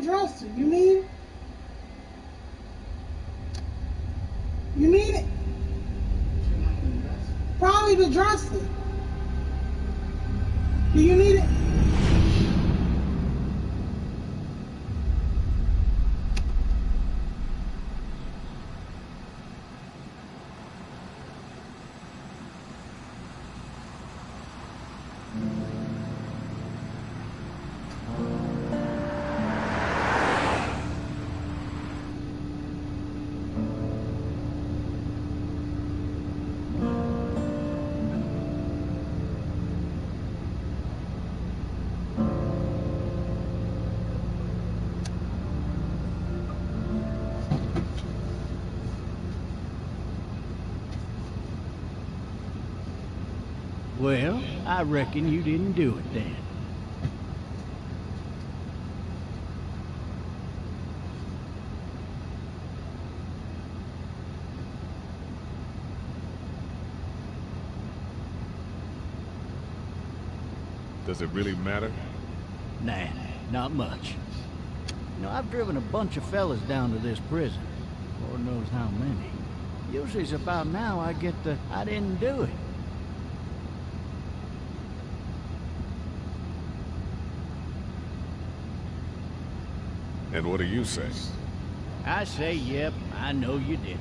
the dresser. You need it? You need it? Probably the dresser. Do you need it? Well, I reckon you didn't do it then. Does it really matter? Nah, not much. You know, I've driven a bunch of fellas down to this prison. Lord knows how many. Usually it's about now I get the, I didn't do it. And what do you say? I say, yep, I know you didn't.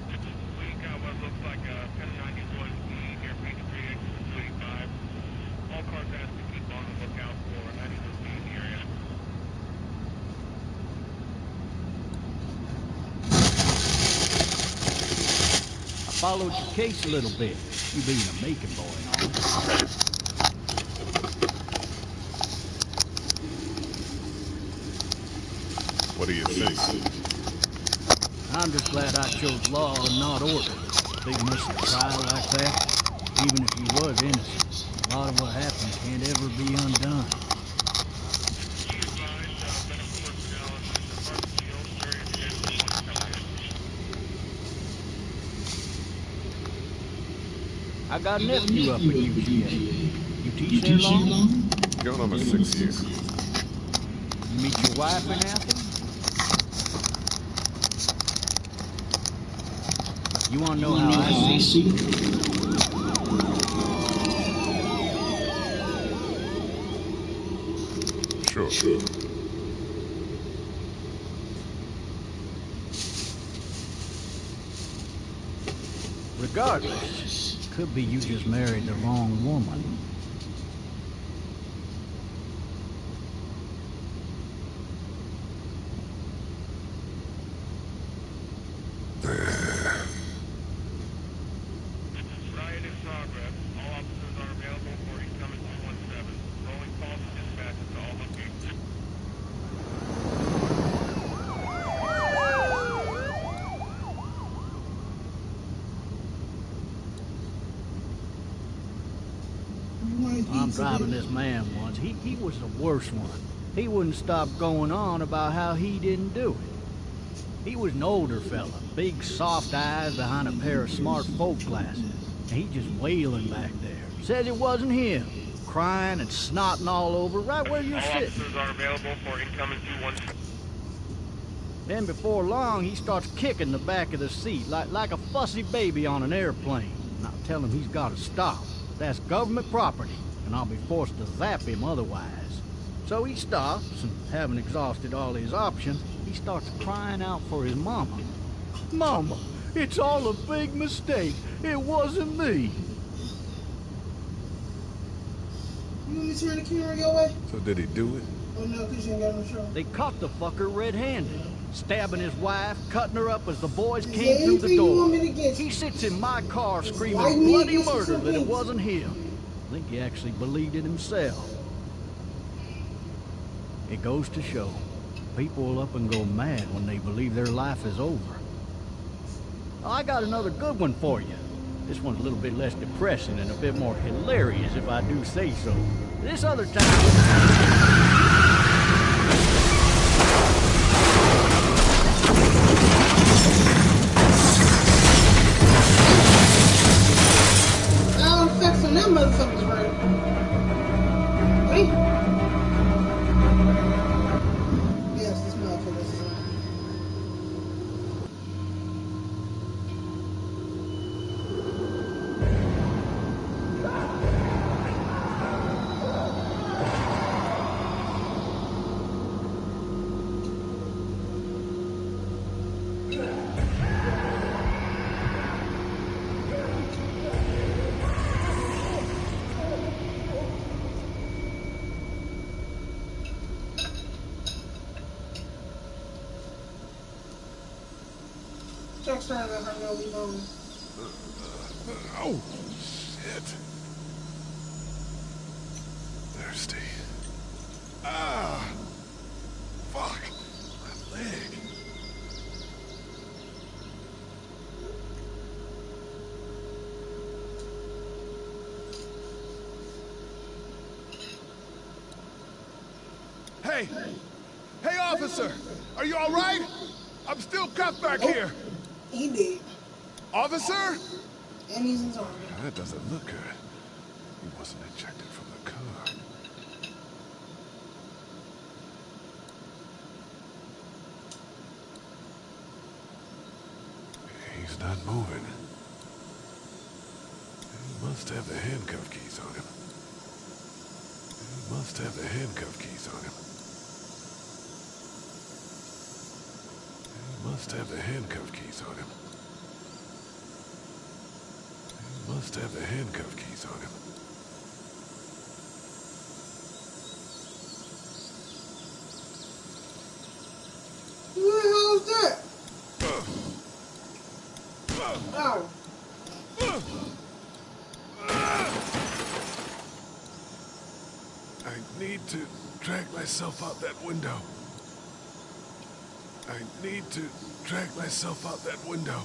We got what looks like a 1091E near Beach Street, 285. All cars asked to keep on the lookout for anyone in the area. I followed your case a little bit, you being a making boy and all. What do you think? I'm just glad I chose law and not order. Big messy trial like that, even if he was innocent, a lot of what happened can't ever be undone. I got a nephew up at UGA. You teach there long? Going on my 6th year. You meet your wife in Athens? You want to know how I see it? Sure. Regardless, could be you just married the wrong woman. Riot in progress. All officers are available for incoming 217. Rolling calls and dispatches to all locations. I'm driving this man once. He was the worst one. He wouldn't stop going on about how he didn't do it. He was an older fella, big soft eyes behind a pair of smart folk glasses. And he just wailing back there. Says it wasn't him. Crying and snotting all over right where you're sitting. All officers are available for incoming 217. Then before long, he starts kicking the back of the seat like a fussy baby on an airplane. And I tell him he's got to stop. That's government property, and I'll be forced to zap him otherwise. So he stops, and having exhausted all his options, he starts crying out for his mama. Mama, it's all a big mistake. It wasn't me. You want me to turn the camera your way? So did he do it? Oh no, because you ain't got no show. They caught the fucker red-handed, stabbing his wife, cutting her up as the boys Is came there through the anything you door. want me to get you? He sits in my car screaming Like me bloody against murder some that it things. wasn't him. I think he actually believed it himself. It goes to show, people will up and go mad when they believe their life is over. Oh, I got another good one for you. This one's a little bit less depressing and a bit more hilarious, if I do say so. This other time... Sound effects on them motherfuckers, right? Check starting to hurt, no, we going. Oh, shit. Thirsty. Ah! Fuck! My leg. Hey! Hey, officer! Are you all right? I'm still cuffed back here. He did. Officer? And he's in target. That doesn't look good. He wasn't ejected from the car. He's not moving. He must have the handcuff keys on him. He must have the handcuff keys on him. He must have the handcuff keys on him. He must have the handcuff keys on him. Who the hell is that? Oh. I need to drag myself out that window. I need to drag myself out that window.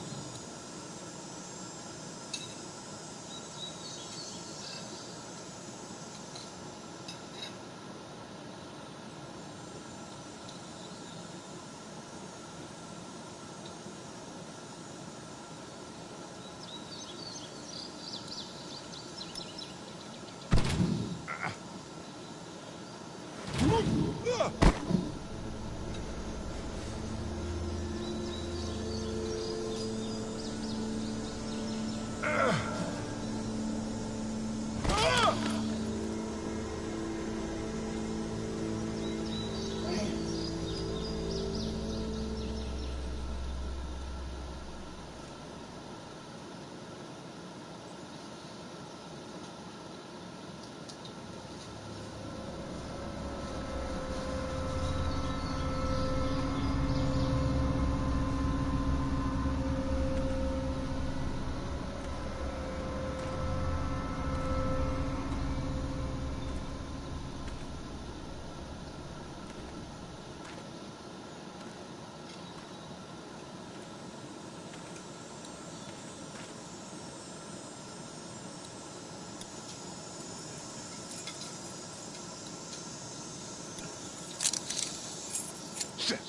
Shit.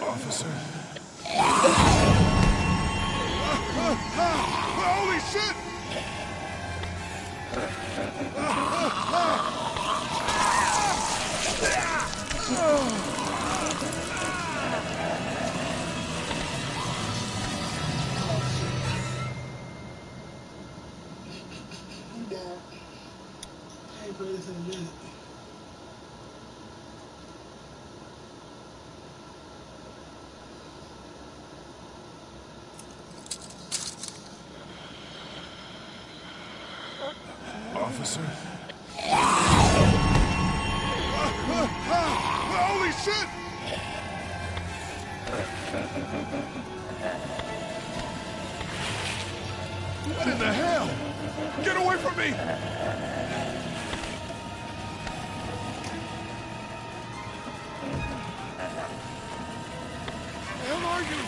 Officer. Holy shit! He died. I ain't played this in a minute. Officer. Holy shit! What in the hell? Get away from me! Where the hell are you?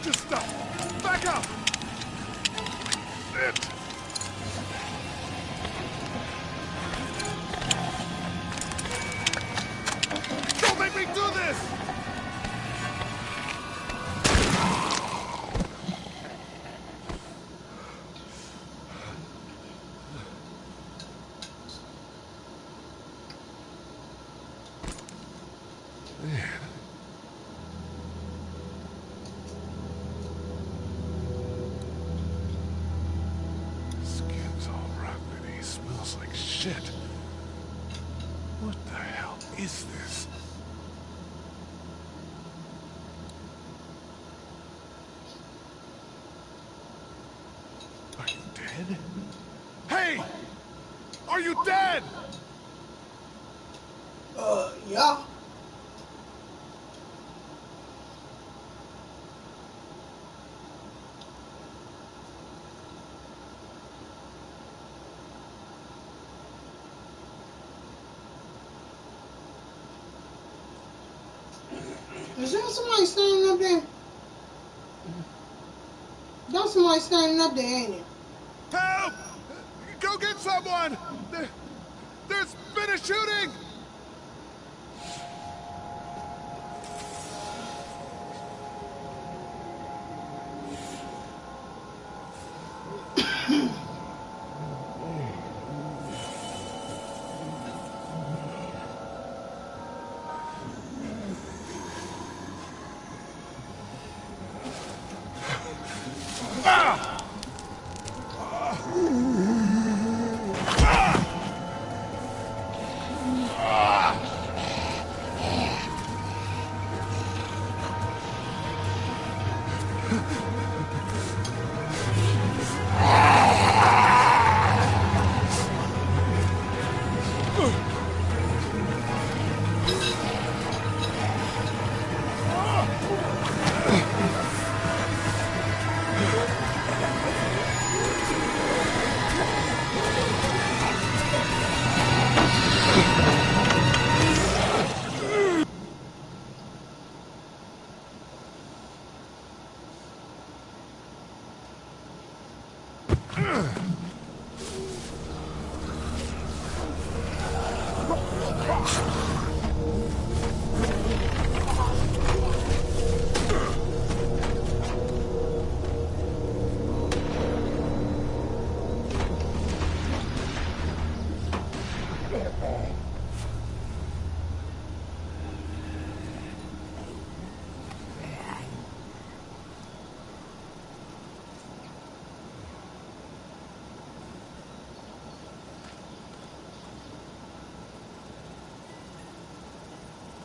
Just stop! Back up! It! Don't make me do this! Man. Skin's all rotten and he smells like shit. What the hell is this? Are you dead? Hey! Are you dead? Yeah. Is there somebody standing up there? There's somebody standing up there, ain't it? Help! Go get someone! There's been a shooting!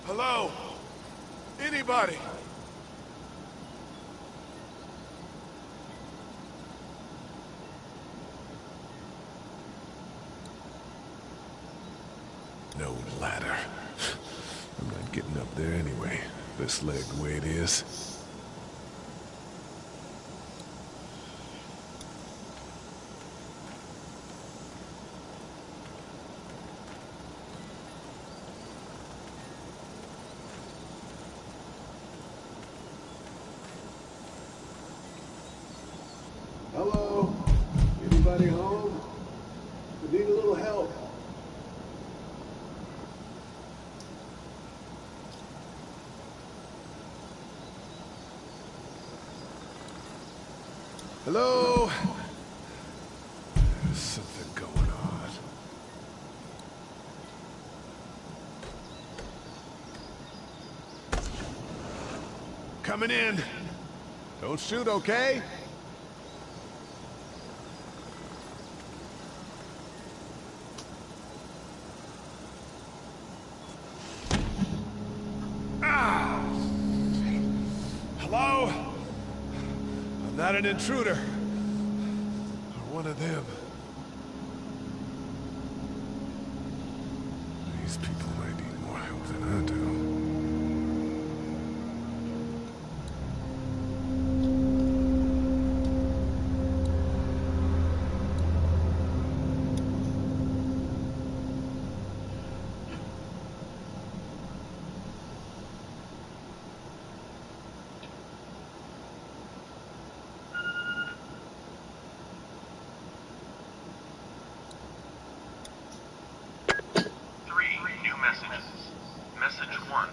Hello? Anybody? No ladder. I'm not getting up there anyway. This leg the way it is. Hello? Anybody home? We need a little help. Hello? There's something going on. Coming in. Don't shoot, okay? Hello? I'm not an intruder. Or one of them. These people might need more help than I do. Message 1,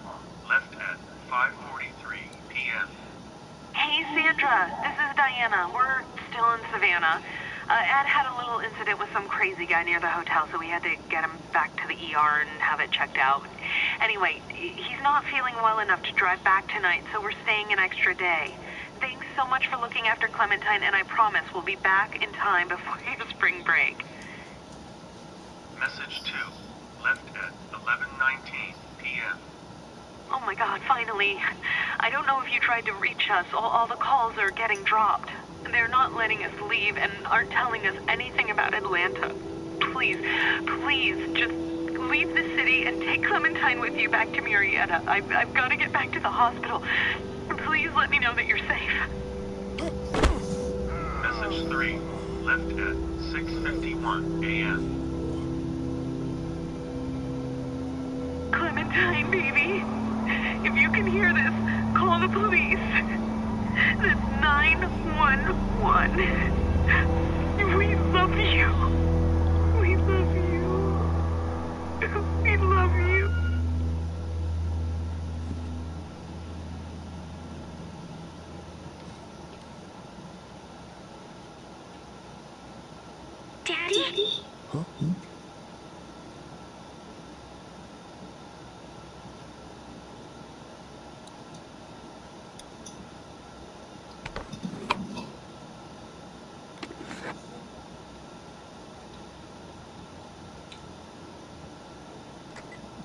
left at 5:43 p.m. Hey, Sandra. This is Diana. We're still in Savannah. Ed had a little incident with some crazy guy near the hotel, so we had to get him back to the ER and have it checked out. Anyway, he's not feeling well enough to drive back tonight, so we're staying an extra day. Thanks so much for looking after Clementine, and I promise we'll be back in time before your spring break. Message 2, left at 11:19 p.m. Oh my God, finally. I don't know if you tried to reach us. All the calls are getting dropped. They're not letting us leave and aren't telling us anything about Atlanta. Please, just leave the city and take Clementine with you back to Murrieta. I've got to get back to the hospital. Please let me know that you're safe. Message 3, left at 6:51 a.m. Clementine, baby. If you can hear this, call the police. That's 911. We love you. We love you. We love you. Daddy? Huh?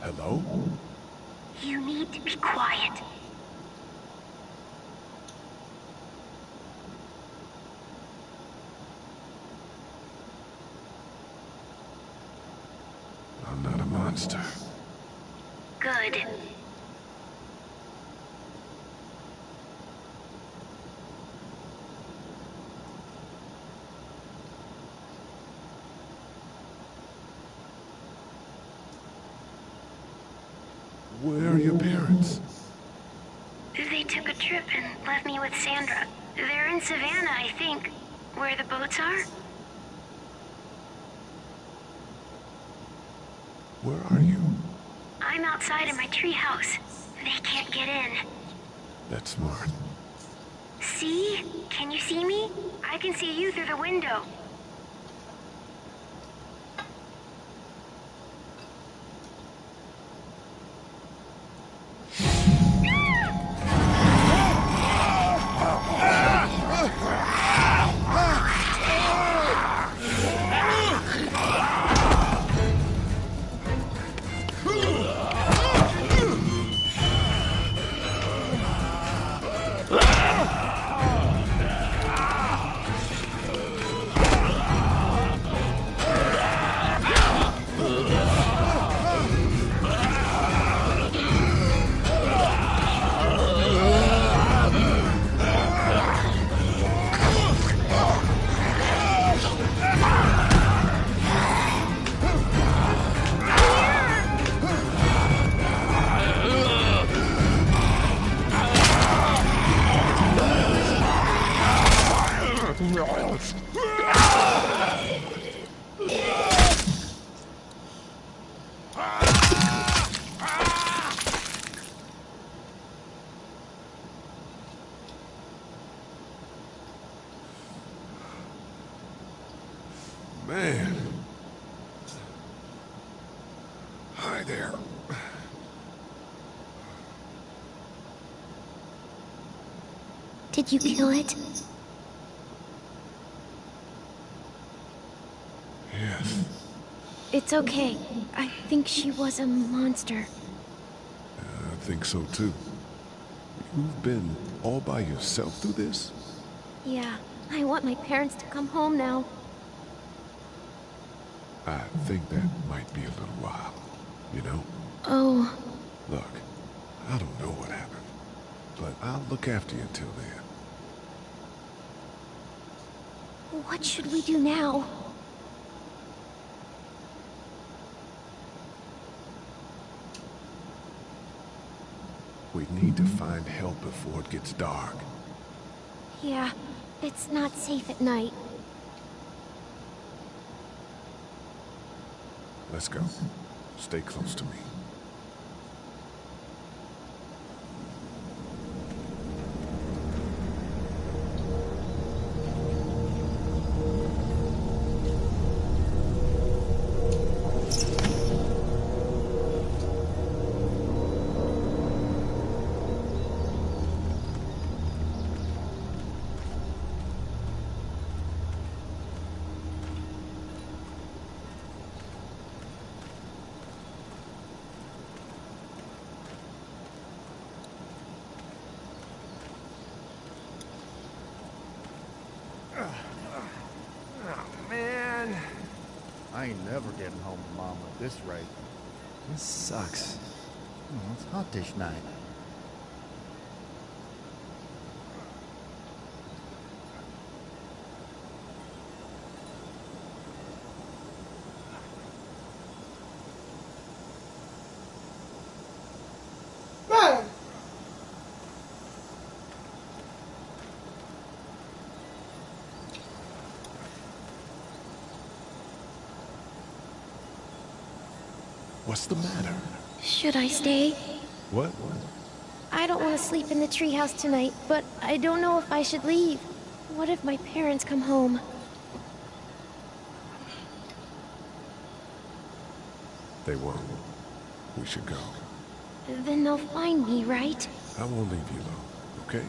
Hello? You need to be quiet. I'm not a monster. Good. Where are your parents? They took a trip and left me with Sandra. They're in Savannah, I think, where the boats are. Where are you? I'm outside in my treehouse. They can't get in. That's smart. See? Can you see me? I can see you through the window. Man. Hi there. Did you kill it? Yes. It's okay. I think she was a monster. I think so too. You've been all by yourself through this? Yeah, I want my parents to come home now. I think that might be a little while, you know? Oh. Look, I don't know what happened, but I'll look after you until then. What should we do now? We need to find help before it gets dark. Yeah, it's not safe at night. Let's go. Stay close to me. getting home to Mama at this rate. This sucks. Oh, it's hot this night. Right. What's the matter? Should I stay? What? I don't want to sleep in the treehouse tonight, but I don't know if I should leave. What if my parents come home? They won't. We should go. Then they'll find me, right? I won't leave you alone, okay?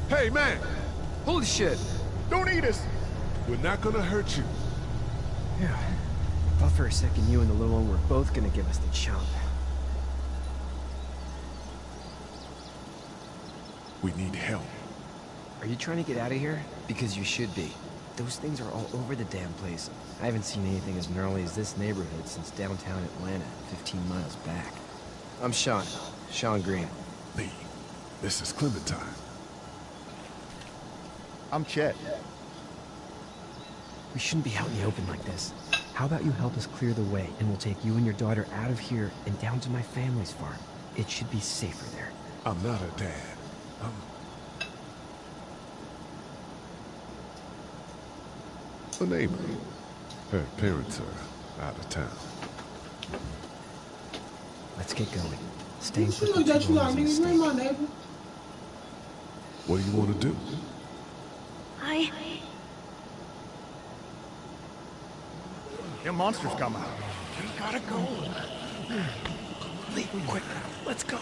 Hey, man! Holy shit! Don't eat us! We're not gonna hurt you. Yeah. Thought for a second you and the little one were both gonna give us the chomp. We need help. Are you trying to get out of here? Because you should be. Those things are all over the damn place. I haven't seen anything as gnarly as this neighborhood since downtown Atlanta, 15 miles back. I'm Sean. Sean Green. Lee, this is Clementine. I'm Chet. We shouldn't be out in the open like this. How about you help us clear the way, and we'll take you and your daughter out of here and down to my family's farm. It should be safer there. I'm not a dad. I'm a neighbor. Her parents are out of town. Let's get going. Stay She looked at you like, nigga, you ain't my neighbor. What do you want to do? Them monsters come out. We gotta go. Leave quick. Let's go.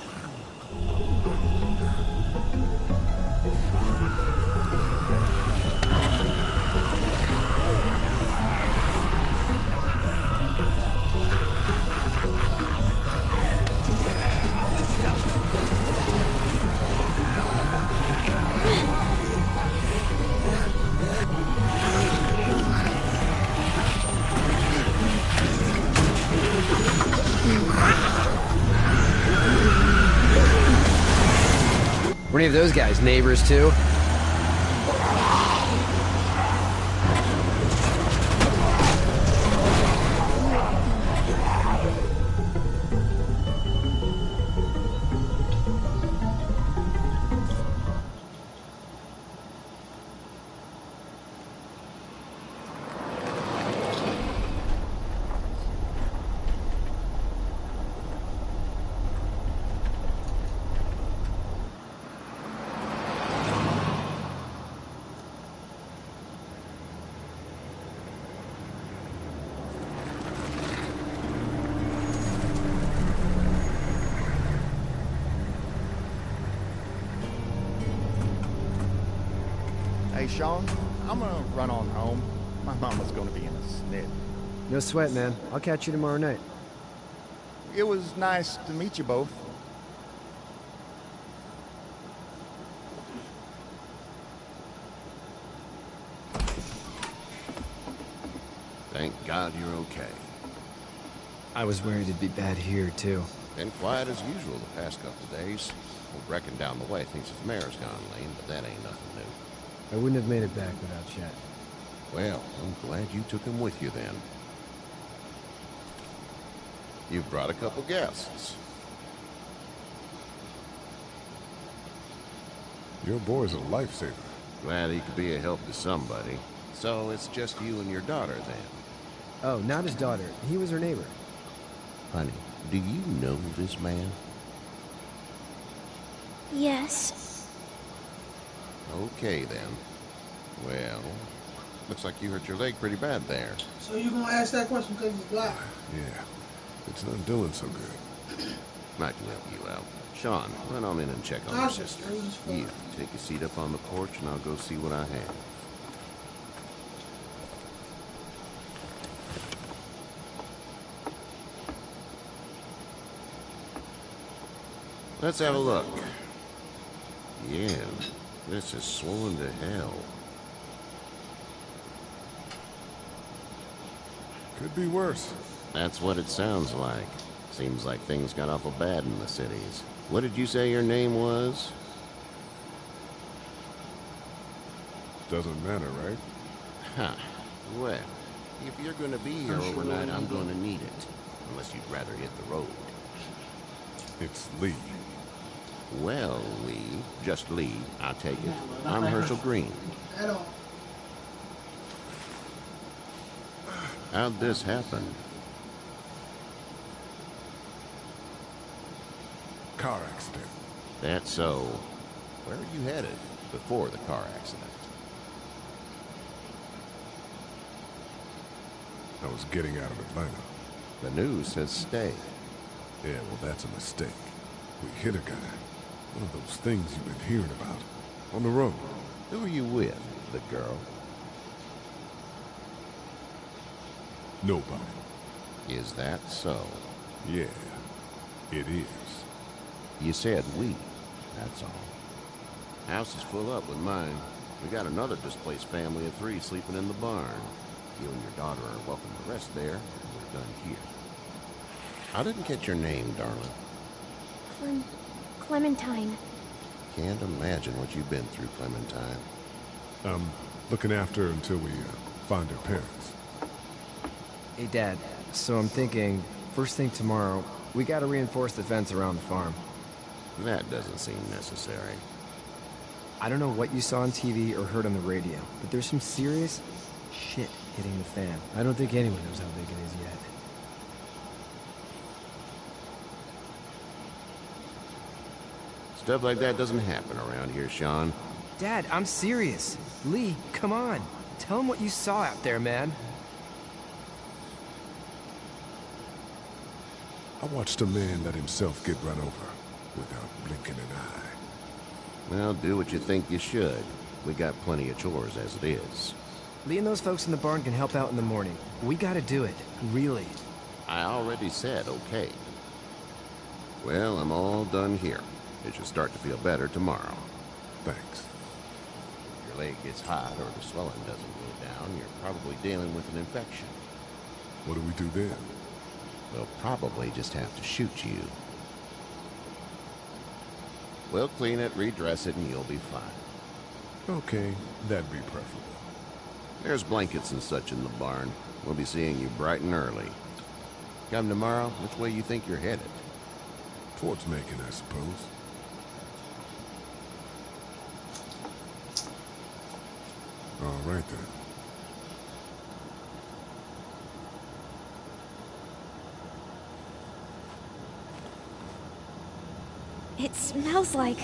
Were any of those guys neighbors too? Hey, Sean, I'm gonna run on home. My mama's gonna be in a snit. No sweat, man. I'll catch you tomorrow night. It was nice to meet you both. Thank God you're okay. I was worried it'd be bad here, too. Been quiet as usual the past couple of days. Old Brecken down the way thinks his mare's gone lame, but that ain't nothing new. I wouldn't have made it back without Chet. Well, I'm glad you took him with you then. You've brought a couple guests. Your boy's a lifesaver. Glad he could be a help to somebody. So it's just you and your daughter then? Oh, not his daughter. He was her neighbor. Honey, do you know this man? Yes. Okay then. Well, looks like you hurt your leg pretty bad there. So you gonna ask that question because it's black? Yeah, it's not doing so good. I can help you out. Sean, run on in and check on your sister. You, take a seat up on the porch and I'll go see what I have. Let's have a look. again. This is swollen to hell. Could be worse. That's what it sounds like. Seems like things got awful bad in the cities. What did you say your name was? Doesn't matter, right? Huh. Well, if you're gonna be here overnight, I'm gonna need it. Unless you'd rather hit the road. It's Lee. Well, Lee. Just Lee, I'll take it. I'm Herschel Green. How'd this happen? Car accident. That's so. Where were you headed before the car accident? I was getting out of Atlanta. The news says stay. Yeah, well, that's a mistake. We hit a guy. One of those things you've been hearing about. On the road. Who are you with? The girl? Nobody. Is that so? Yeah, it is. You said we. That's all. House is full up with mine. We got another displaced family of 3 sleeping in the barn. You and your daughter are welcome to rest there, and we're done here. I didn't get your name, darling. Clementine. Can't imagine what you've been through, Clementine. I'm looking after her until we find her parents. Hey, Dad. So I'm thinking, first thing tomorrow, we gotta reinforce the fence around the farm. That doesn't seem necessary. I don't know what you saw on TV or heard on the radio, but there's some serious shit hitting the fan. I don't think anyone knows how big it is yet. Stuff like that doesn't happen around here, Sean. Dad, I'm serious. Lee, come on. Tell him what you saw out there, man. I watched a man let himself get run over without blinking an eye. Well, do what you think you should. We got plenty of chores as it is. Lee and those folks in the barn can help out in the morning. We gotta do it. Really. I already said okay. Well, I'm all done here. It should start to feel better tomorrow. Thanks. If your leg gets hot or the swelling doesn't go down, you're probably dealing with an infection. What do we do then? We'll probably just have to shoot you. We'll clean it, redress it, and you'll be fine. Okay, that'd be preferable. There's blankets and such in the barn. We'll be seeing you bright and early. Come tomorrow, which way you think you're headed? Towards Macon, I suppose. All right, then. It smells like...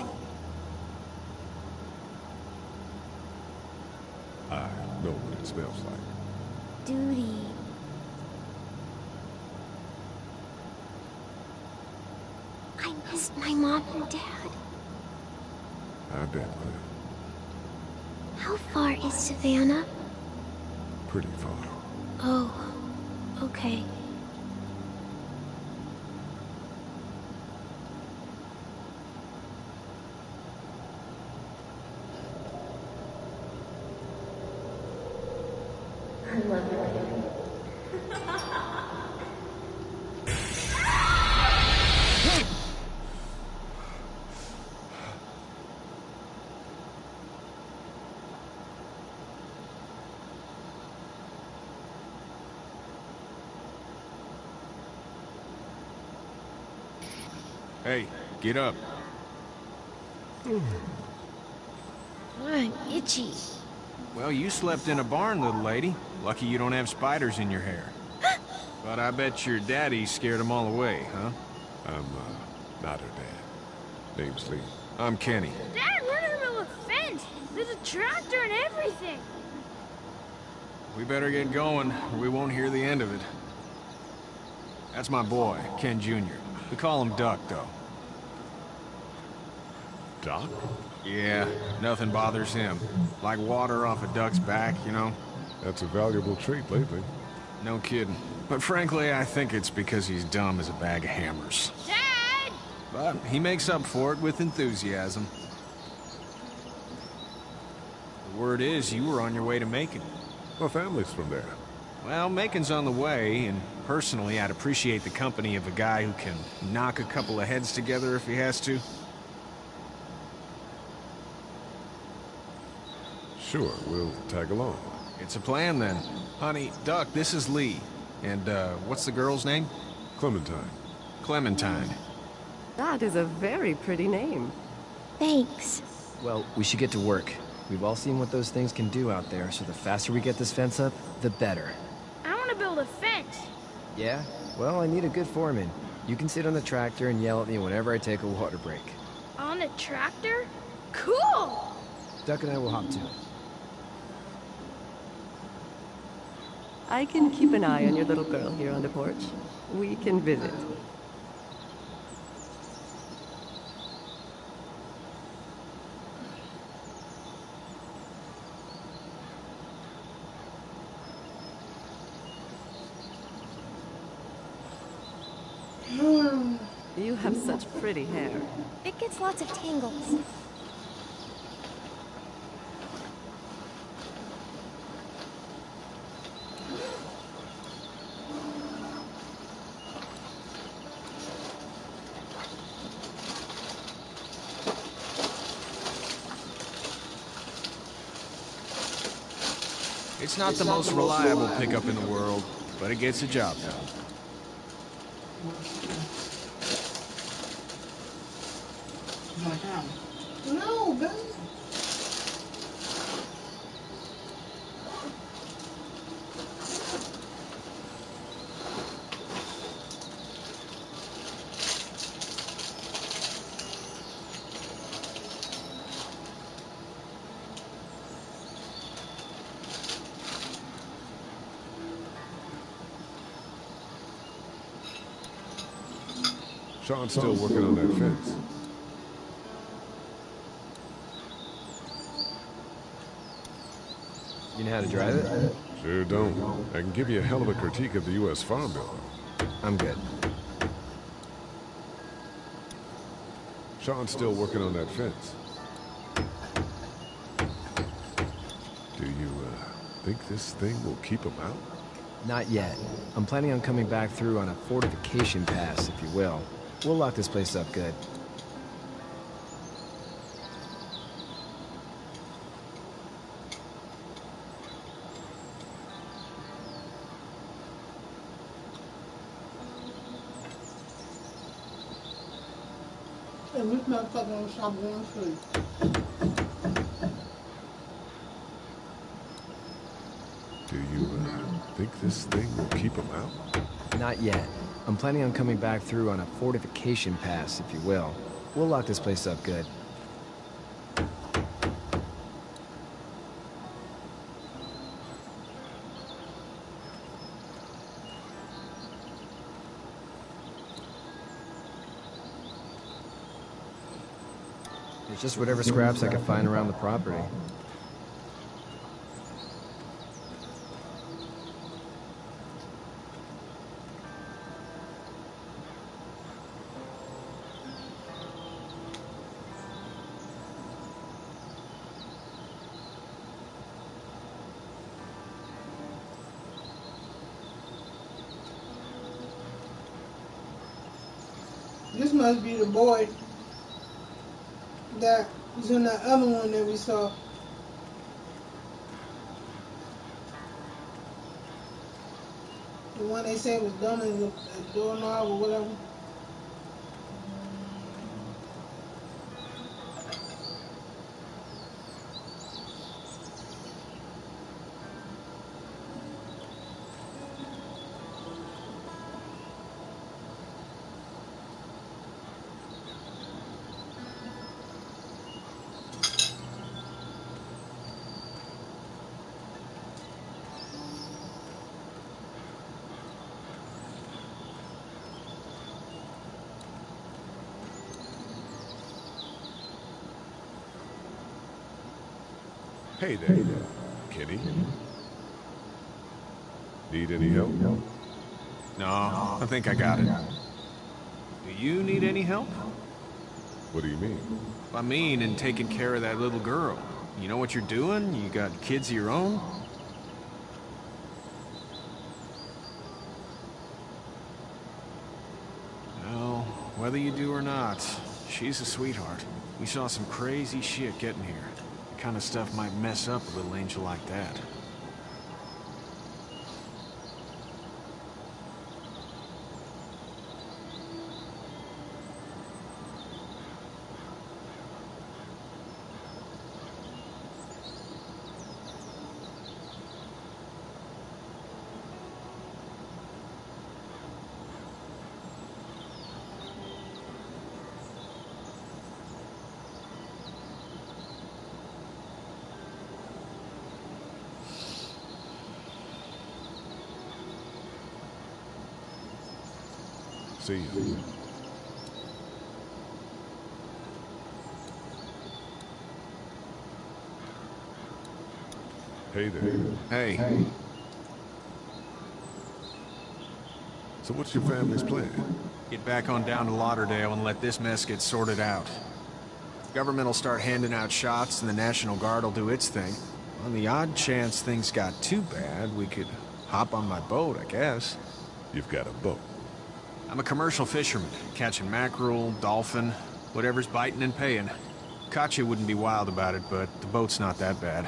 I know what it smells like. duty. I missed my mom and dad. I bet, man. How far is Savannah? Pretty far. Oh, okay. I love you. Hey, get up. I'm itchy. Well, you slept in a barn, little lady. Lucky you don't have spiders in your hair. But I bet your daddy scared them all away, huh? I'm, not her dad. Name's Lee. I'm Kenny. Dad, we're in the middle of a fence. There's a tractor and everything. We better get going, or we won't hear the end of it. That's my boy, Ken Jr. We call him Duck, though. Doc? Yeah, nothing bothers him. Like water off a duck's back, you know? That's a valuable trait lately. No kidding. But frankly, I think it's because he's dumb as a bag of hammers. Dad! But he makes up for it with enthusiasm. The word is you were on your way to Macon. My family's from there. Well, Macon's on the way, and personally, I'd appreciate the company of a guy who can knock a couple of heads together if he has to. Sure, we'll tag along. It's a plan, then. Honey, Duck, this is Lee. And, what's the girl's name? Clementine. Clementine. That is a very pretty name. Thanks. Well, we should get to work. We've all seen what those things can do out there, so the faster we get this fence up, the better. I want to build a fence. Yeah? Well, I need a good foreman. You can sit on the tractor and yell at me whenever I take a water break. On a tractor? Cool! Duck and I will hop to. I can keep an eye on your little girl here on the porch. We can visit. You have such pretty hair. It gets lots of tangles. It's not the most reliable pickup in the world, but it gets the job done. No, baby. Sean's still working on that fence. You know how to drive it? Sure don't. I can give you a hell of a critique of the U.S. Farm Bill, though. I'm good. Sean's still working on that fence. Do you, think this thing will keep him out? Not yet. I'm planning on coming back through on a fortification pass, if you will. We'll lock this place up good. Hey, which motherfucker on shop going free? Do you, think this thing will keep him out? Not yet. I'm planning on coming back through on a fortification pass, if you will. We'll lock this place up good. It's just whatever scraps I can find around the property. This must be the boy that was in that other one that we saw. The one they said was done as a doorknob or whatever. Hey there, Kenny. Need any help? No, I think I got it. Do you need any help? What do you mean? I mean, in taking care of that little girl. You know what you're doing? You got kids of your own? Well, whether you do or not, she's a sweetheart. We saw some crazy shit getting here. The kind of stuff might mess up a little angel like that. See you. Hey there. Hey. So what's your family's plan? Get back on down to Lauderdale and let this mess get sorted out. Government will start handing out shots and the National Guard will do its thing. On the odd chance things got too bad, we could hop on my boat, I guess. You've got a boat. I'm a commercial fisherman, catching mackerel, dolphin, whatever's biting and paying. Katya wouldn't be wild about it, but the boat's not that bad.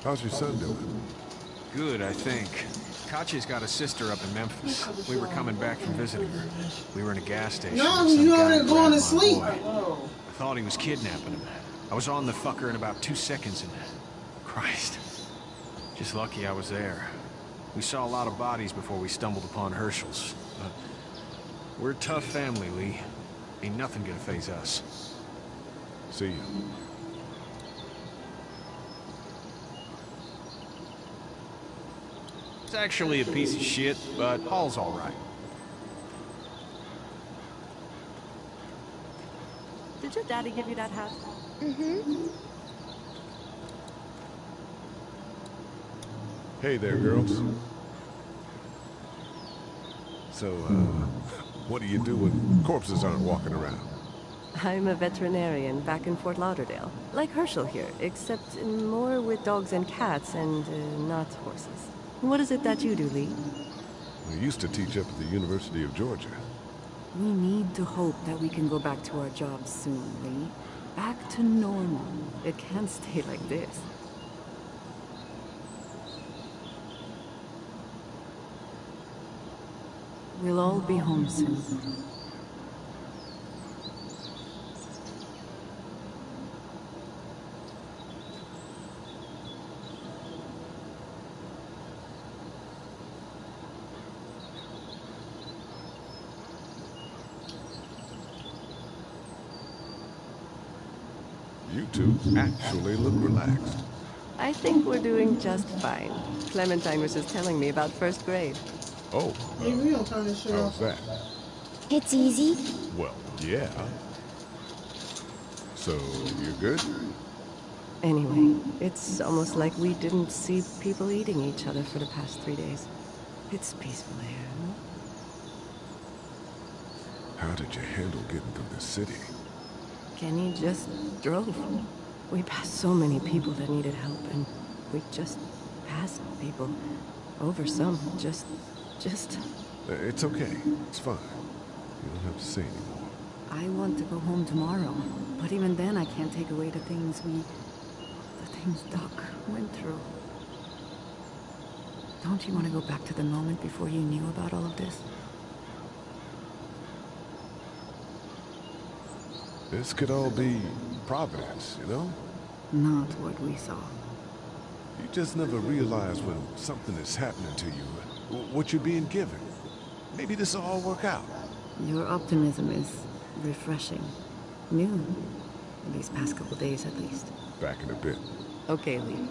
How's your son doing? Good, I think. Katya's got a sister up in Memphis. We were coming back from visiting her. We were in a gas station. No, and some you guy already going grabbed to my sleep. boy. I thought he was kidnapping him. I was on the fucker in about 2 seconds and... Christ. Just lucky I was there. We saw a lot of bodies before we stumbled upon Herschel's. But we're a tough family, Lee. Ain't nothing gonna faze us. See you. It's actually a piece of shit, but Paul's all right. Did your daddy give you that hat? Mm-hmm. Hey there, girls. So, what do you do when corpses aren't walking around? I'm a veterinarian back in Fort Lauderdale. Like Herschel here, except more with dogs and cats and not horses. What is it that you do, Lee? I used to teach up at the University of Georgia. We need to hope that we can go back to our jobs soon, Lee. Back to normal. It can't stay like this. We'll all be home soon. You two actually look relaxed. I think we're doing just fine. Clementine was just telling me about first grade. Oh. Hey, we don't turn this shit How's off. that? It's easy. Well, yeah. So, you're good? Anyway, it's almost like we didn't see people eating each other for the past 3 days. It's peaceful here, no? How did you handle getting through the city? Kenny just drove. We passed so many people that needed help, and we just passed people. Over some, just... It's okay. It's fine. You don't have to say anymore. I want to go home tomorrow, but even then I can't take away the things Doc went through. Don't you want to go back to the moment before you knew about all of this? This could all be Providence, you know? Not what we saw. You just never realize when something is happening to you, what you're being given. Maybe this will all work out. Your optimism is refreshing. New. These past couple days, at least. Back in a bit. Okay, Lee.